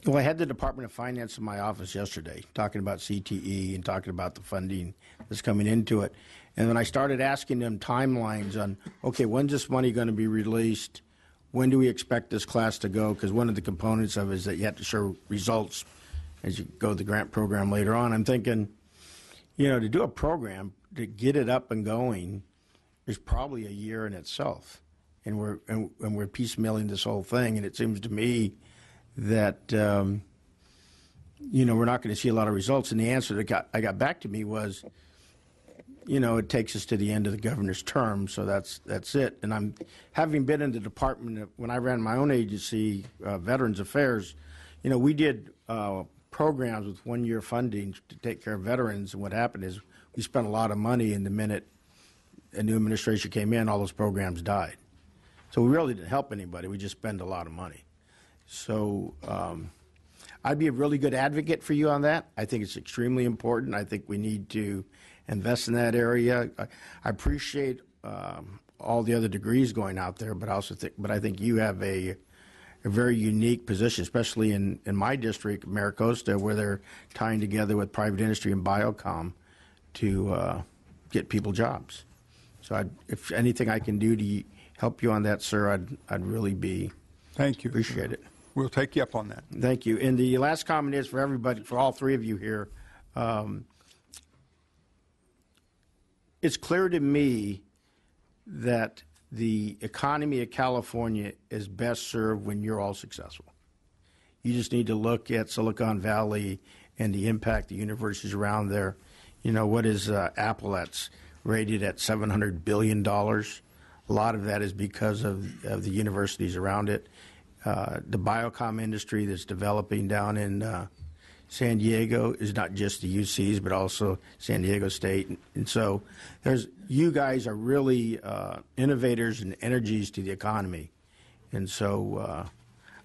Well, I had the Department of Finance in my office yesterday talking about CTE and talking about the funding that's coming into it. And then I started asking them timelines on, okay, when's this money going to be released? When do we expect this class to go? Because one of the components of it is that you have to show results as you go the grant program later on. I'm thinking, you know, to do a program, to get it up and going is probably a year in itself. And we're piecemealing this whole thing. And it seems to me that, you know, we're not going to see a lot of results. And the answer that I got back to me was, you know, it takes us to the end of the governor's term, so that's it. And I'm having been in the department when I ran my own agency, Veterans Affairs. You know, we did programs with one-year funding to take care of veterans, and what happened is we spent a lot of money, and the minute a new administration came in, all those programs died. So we really didn't help anybody. We just spent a lot of money. So I'd be a really good advocate for you on that. I think it's extremely important. I think we need to invest in that area. I appreciate all the other degrees going out there, but I think you have a very unique position, especially in my district, Maricosta, where they're tying together with private industry and biocom to get people jobs. So if anything I can do to help you on that, sir, I'd really be. Thank you. Appreciate it. We'll take you up on that. Thank you. And the last comment is for everybody, for all three of you here. It's clear to me that the economy of California is best served when you're all successful. You just need to look at Silicon Valley and the impact the universities around there. You know, what is Apple that's rated at $700 billion? A lot of that is because of the universities around it. The biocom industry that's developing down in San Diego is not just the UCs, but also San Diego State. And so you guys are really innovators and energies to the economy. And so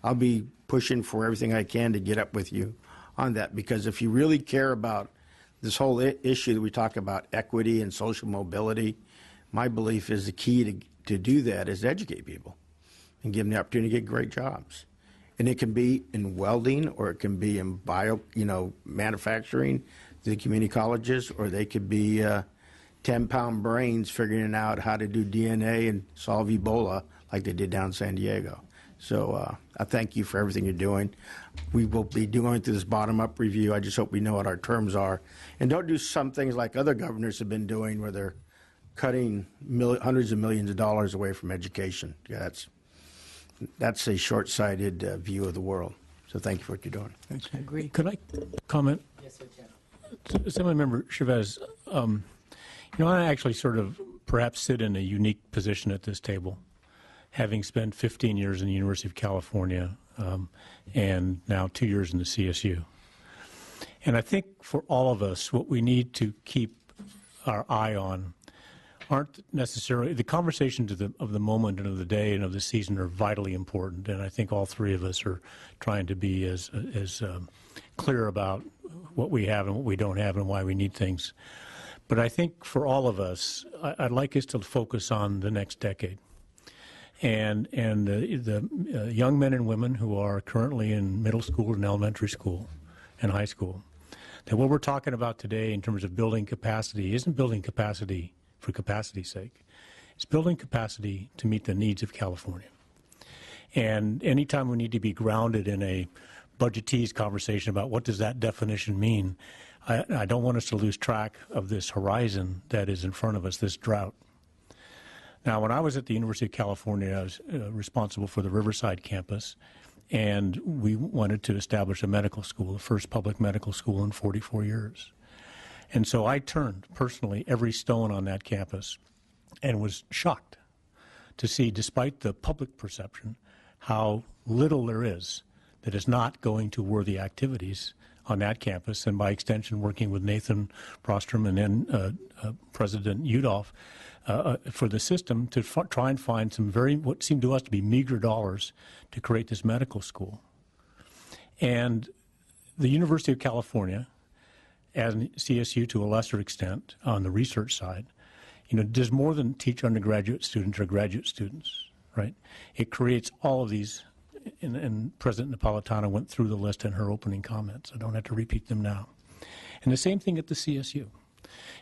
I'll be pushing for everything I can to get up with you on that, because if you really care about this whole issue that we talk about, equity and social mobility, my belief is the key to do that is to educate people and give them the opportunity to get great jobs. And it can be in welding, or it can be in manufacturing, the community colleges, or they could be 10-pound brains figuring out how to do DNA and solve Ebola like they did down in San Diego. So I thank you for everything you're doing. We will be going through this bottom-up review. I just hope we know what our terms are. And don't do some things like other governors have been doing where they're cutting hundreds of millions of dollars away from education. Yeah, that's a short-sighted view of the world. So thank you for what you're doing. I agree. Could I comment? Yes, sir, Chairman. Assemblymember Chavez, you know, I actually sort of perhaps sit in a unique position at this table, having spent 15 years in the University of California and now 2 years in the CSU. And I think for all of us, what we need to keep our eye on aren't necessarily the conversations of the moment and of the day and of the season are vitally important, and I think all three of us are trying to be as clear about what we have and what we don't have and why we need things. But I think for all of us, I'd like us to focus on the next decade, and the young men and women who are currently in middle school and elementary school and high school. That what we're talking about today in terms of building capacity isn't building capacity for capacity's sake. It's building capacity to meet the needs of California. And anytime we need to be grounded in a budgetese conversation about what does that definition mean, I don't want us to lose track of this horizon that is in front of us, this drought. Now, when I was at the University of California, I was responsible for the Riverside campus, and we wanted to establish a medical school, the first public medical school in 44 years. And so I turned personally every stone on that campus and was shocked to see, despite the public perception, how little there is that is not going to worthy activities on that campus, and by extension working with Nathan Prostrom and then President Udolph for the system to try and find some what seemed to us to be meager dollars to create this medical school. And the University of California, and CSU to a lesser extent on the research side, you know, does more than teach undergraduate students or graduate students, right? It creates all of these and President Napolitano went through the list in her opening comments. I don't have to repeat them now. And the same thing at the CSU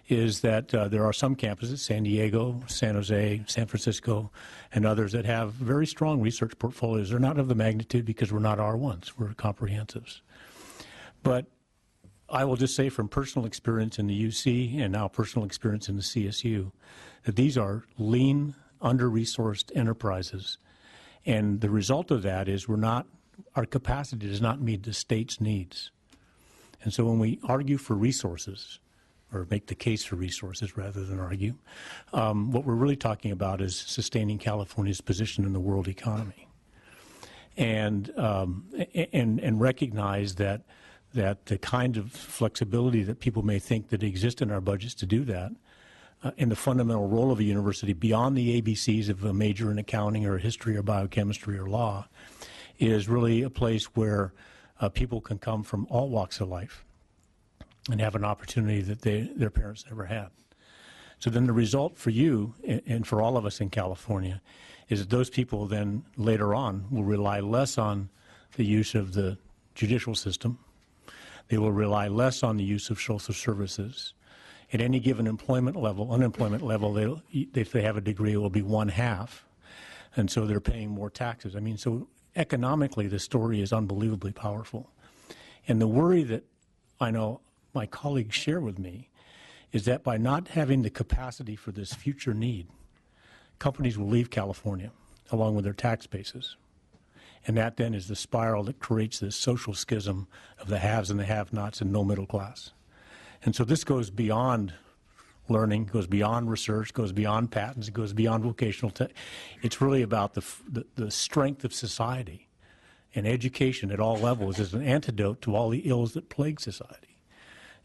is that there are some campuses, San Diego, San Jose, San Francisco, and others that have very strong research portfolios. They're not of the magnitude because we're not R1s, we're comprehensives. But I will just say from personal experience in the UC and now personal experience in the CSU that these are lean, under-resourced enterprises. And the result of that is our capacity does not meet the state's needs. And so when we argue for resources, or make the case for resources rather than argue, what we're really talking about is sustaining California's position in the world economy. And recognize that the kind of flexibility that people may think that exists in our budgets to do that, and the fundamental role of a university beyond the ABCs of a major in accounting or history or biochemistry or law, is really a place where people can come from all walks of life and have an opportunity that their parents never had. So then the result for you and for all of us in California is that those people then later on will rely less on the use of the judicial system. They will rely less on the use of social services. At any given unemployment level, if they have a degree, it will be 1/2. And so they're paying more taxes. I mean, so economically, the story is unbelievably powerful. And the worry that I know my colleagues share with me is that by not having the capacity for this future need, companies will leave California along with their tax bases. And that then is the spiral that creates this social schism of the haves and the have-nots and no middle class. And so this goes beyond learning, goes beyond research, goes beyond patents, it goes beyond vocational tech. It's really about the strength of society. And education at all levels is an antidote to all the ills that plague society.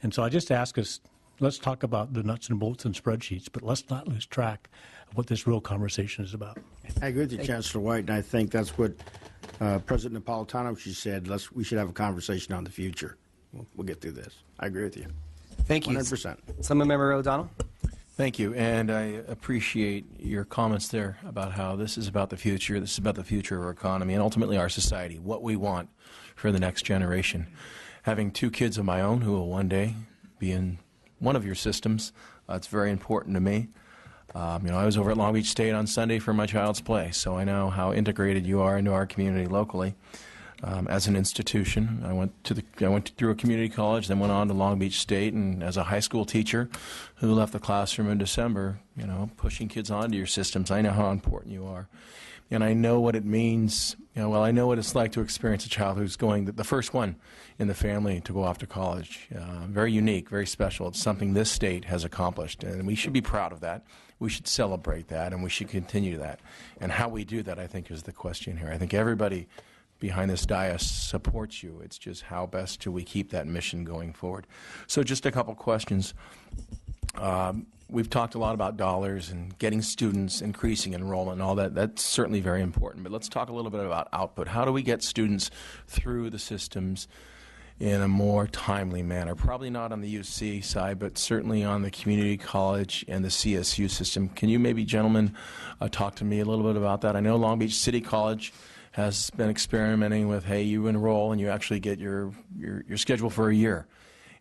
And so I just ask us, let's talk about the nuts and bolts and spreadsheets, but let's not lose track of what this real conversation is about. I agree with you, Chancellor White, and I think that's what President Napolitano, she said, we should have a conversation on the future. We'll get through this. I agree with you. Thank you. 100%. Assemblymember O'Donnell. Thank you, and I appreciate your comments there about how this is about the future, this is about the future of our economy, and ultimately our society, what we want for the next generation. Having 2 kids of my own who will one day be in one of your systems, it's very important to me. I was over at Long Beach State on Sunday for my child's play, so I know how integrated you are into our community locally. As an institution, I went through a community college, then went on to Long Beach State, and as a high school teacher who left the classroom in December, pushing kids onto your systems, I know how important you are. And I know what it means, I know what it's like to experience a child who's going, the first one in the family to go off to college. Very unique, very special. It's something this state has accomplished, and we should be proud of that. We should celebrate that, and we should continue that. And how we do that, I think, is the question here. I think everybody behind this dais supports you. It's just how best do we keep that mission going forward. So just a couple questions. We've talked a lot about dollars and getting students, increasing enrollment and all that. That's certainly very important. But let's talk a little bit about output. How do we get students through the systems in a more timely manner? Probably not on the UC side, but certainly on the community college and the CSU system. Can you maybe, gentlemen, talk to me a little bit about that? I know Long Beach City College has been experimenting with, hey, you enroll and you actually get your schedule for a year.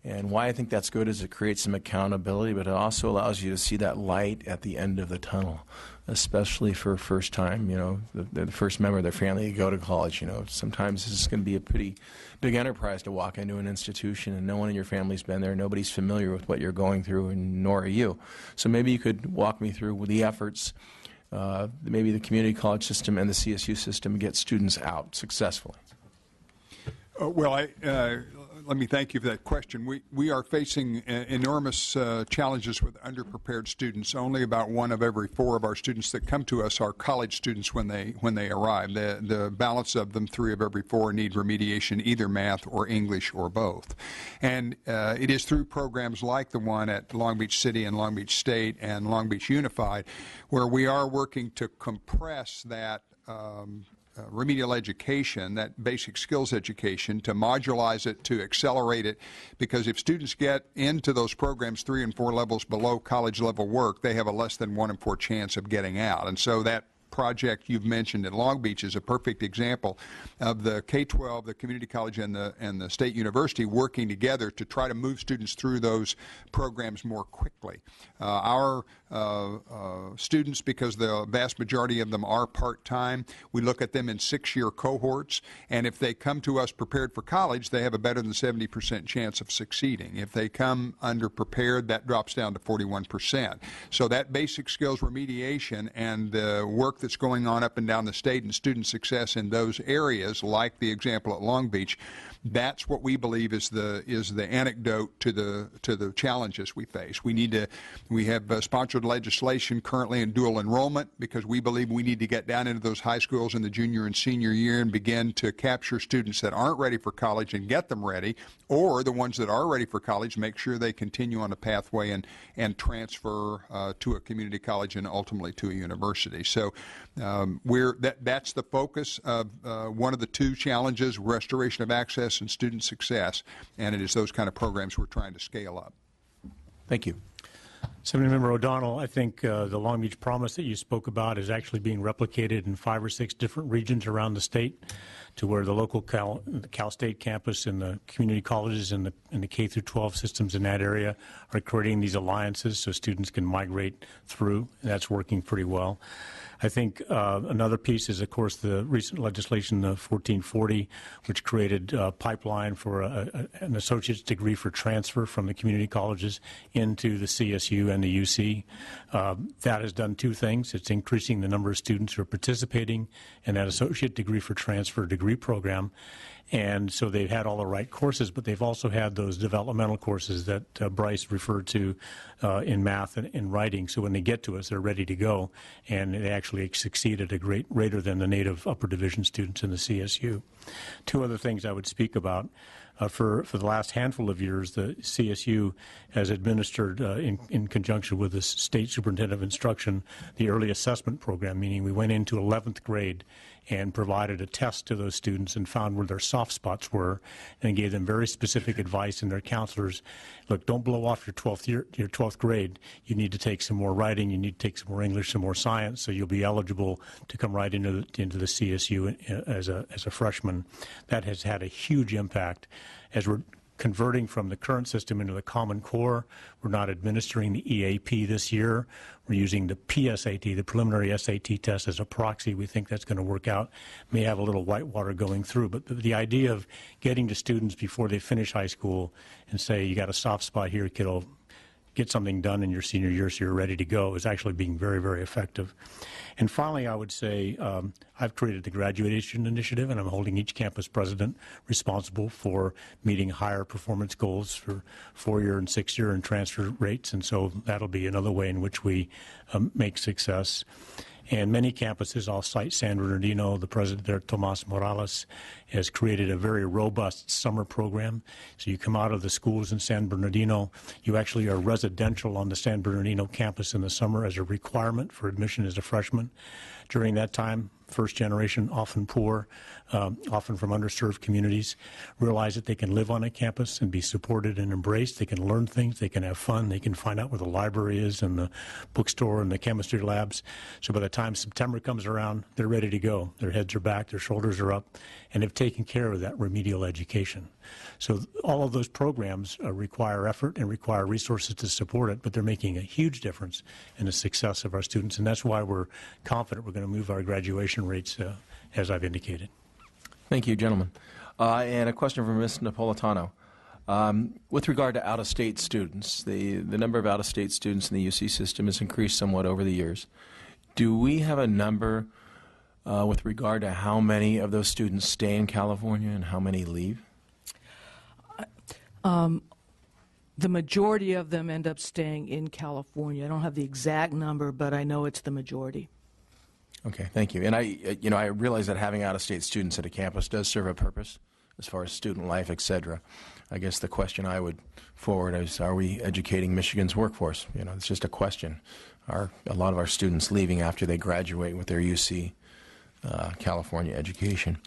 And why I think that's good is it creates some accountability, but it also allows you to see that light at the end of the tunnel, especially for first time, the first member of their family to go to college. Sometimes this is going to be a pretty big enterprise to walk into an institution and no one in your family's been there. Nobody's familiar with what you're going through, and nor are you. So maybe you could walk me through the efforts, maybe the community college system and the CSU system get students out successfully. Let me thank you for that question. We are facing enormous challenges with underprepared students. Only about 1 of every 4 of our students that come to us are college students when they arrive. The balance of them, 3 of every 4, need remediation, either math or English or both. And it is through programs like the one at Long Beach City and Long Beach State and Long Beach Unified where we are working to compress that remedial education, that basic skills education, to modularize it, to accelerate it, because if students get into those programs 3 and 4 levels below college level work, they have a less than 1 in 4 chance of getting out. And so that project you've mentioned in Long Beach is a perfect example of the K-12, the community college, and the state university working together to try to move students through those programs more quickly. Our students, because the vast majority of them are part-time, we look at them in 6-year cohorts, and if they come to us prepared for college, they have a better than 70% chance of succeeding. If they come underprepared, that drops down to 41%. So that basic skills remediation and the work that's going on up and down the state and student success in those areas, like the example at Long Beach, that's what we believe is the antidote to the challenges we face. We have sponsored legislation currently in dual enrollment because we believe we need to get down into those high schools in the junior and senior year and begin to capture students that aren't ready for college and get them ready, or the ones that are ready for college, make sure they continue on a pathway and transfer to a community college and ultimately to a university. So that's the focus of one of the two challenges: restoration of access and student success, and it is those kind of programs we're trying to scale up. Thank you. Assembly Member O'Donnell, I think the Long Beach Promise that you spoke about is actually being replicated in 5 or 6 different regions around the state, to where the local Cal State campus and the community colleges and the K through 12 systems in that area are creating these alliances so students can migrate through, and that's working pretty well. I think another piece is, of course, the recent legislation, the 1440, which created a pipeline for an associate's degree for transfer from the community colleges into the CSU and the UC. That has done 2 things. It's increasing the number of students who are participating in that associate degree for transfer degree program. And so they've had all the right courses, but they've also had those developmental courses that Bryce referred to in math and in writing. So when they get to us, they're ready to go, and they actually succeed at a greater than the native upper division students in the CSU. 2 other things I would speak about. For the last handful of years, the CSU has administered, in conjunction with the State Superintendent of Instruction, the early assessment program, meaning we went into 11th grade and provided a test to those students and found where their soft spots were and gave them very specific advice, and their counselors, look, don't blow off your 12th grade. You need to take some more writing, you need to take some more English, some more science, so you'll be eligible to come right into the CSU as a freshman. That has had a huge impact. As we're converting from the current system into the Common Core, we're not administering the EAP this year. We're using the PSAT, the preliminary SAT test, as a proxy. We think that's going to work out. May have a little whitewater going through, but the idea of getting to students before they finish high school and say, you got a soft spot here, kiddo, get something done in your senior year so you're ready to go, is actually being very, very effective. And finally, I would say I've created the Graduation Initiative, and I'm holding each campus president responsible for meeting higher performance goals for 4-year and 6-year and transfer rates, and so that'll be another way in which we make success. And many campuses, I'll cite San Bernardino, the president there, Tomas Morales, has created a very robust summer program. So you come out of the schools in San Bernardino, you actually are residential on the San Bernardino campus in the summer as a requirement for admission as a freshman. During that time, first generation, often poor, often from underserved communities, realize that they can live on a campus and be supported and embraced. They can learn things, they can have fun, they can find out where the library is and the bookstore and the chemistry labs. So by the time September comes around, they're ready to go. Their heads are back, their shoulders are up, and have taken care of that remedial education. So all of those programs require effort and require resources to support it, but they're making a huge difference in the success of our students, and that's why we're confident we're going to move our graduation rates as I've indicated. Thank you, gentlemen. And a question from Ms. Napolitano. With regard to out-of-state students, the number of out-of-state students in the UC system has increased somewhat over the years. Do we have a number with regard to how many of those students stay in California and how many leave? The majority of them end up staying in California. I don't have the exact number, but I know it's the majority. Okay, thank you. And I realize that having out-of-state students at a campus does serve a purpose as far as student life, et cetera. I guess the question I would forward is, are we educating Michigan's workforce? You know, it's just a question. Are a lot of our students leaving after they graduate with their UC California education?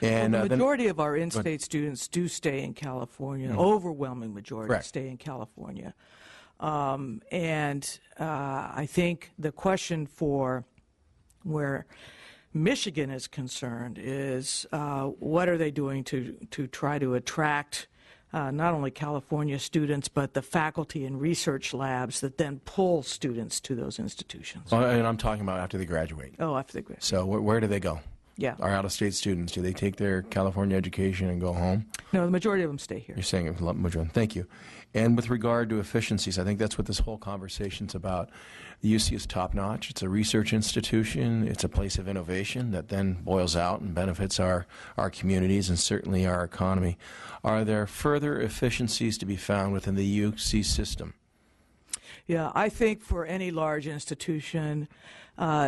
And well, the majority of our in-state students do stay in California. Mm-hmm. Overwhelming majority Correct. Stay in California. I think the question for Where Michigan is concerned is what are they doing to try to attract not only California students, but the faculty and research labs that then pull students to those institutions. And I'm talking about after they graduate. Oh, after they graduate. So where do they go? Yeah. Our out-of-state students, do they take their California education and go home? No, the majority of them stay here. You're saying it, majority. Thank you. And with regard to efficiencies, I think that's what this whole conversation's about. The UC is top-notch. It's a research institution. It's a place of innovation that then boils out and benefits our communities and certainly our economy. Are there further efficiencies to be found within the UC system? Yeah, I think for any large institution,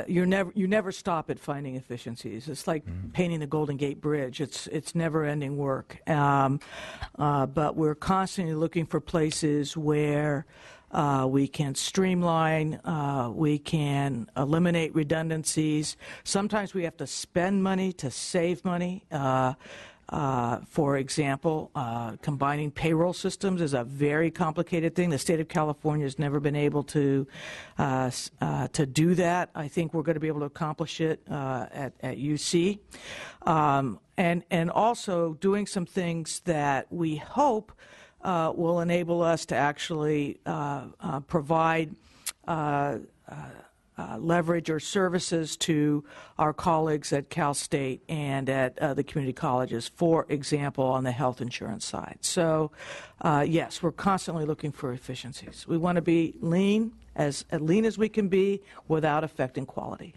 you never stop at finding efficiencies. It's like painting the Golden Gate Bridge. It's never-ending work. But we're constantly looking for places where we can streamline, we can eliminate redundancies. Sometimes we have to spend money to save money. For example, combining payroll systems is a very complicated thing. The state of California has never been able to do that. I think we're going to be able to accomplish it at UC. And also doing some things that we hope will enable us to actually provide leverage or services to our colleagues at Cal State and at the community colleges, for example, on the health insurance side. So, yes, we're constantly looking for efficiencies. We want to be lean as we can be without affecting quality.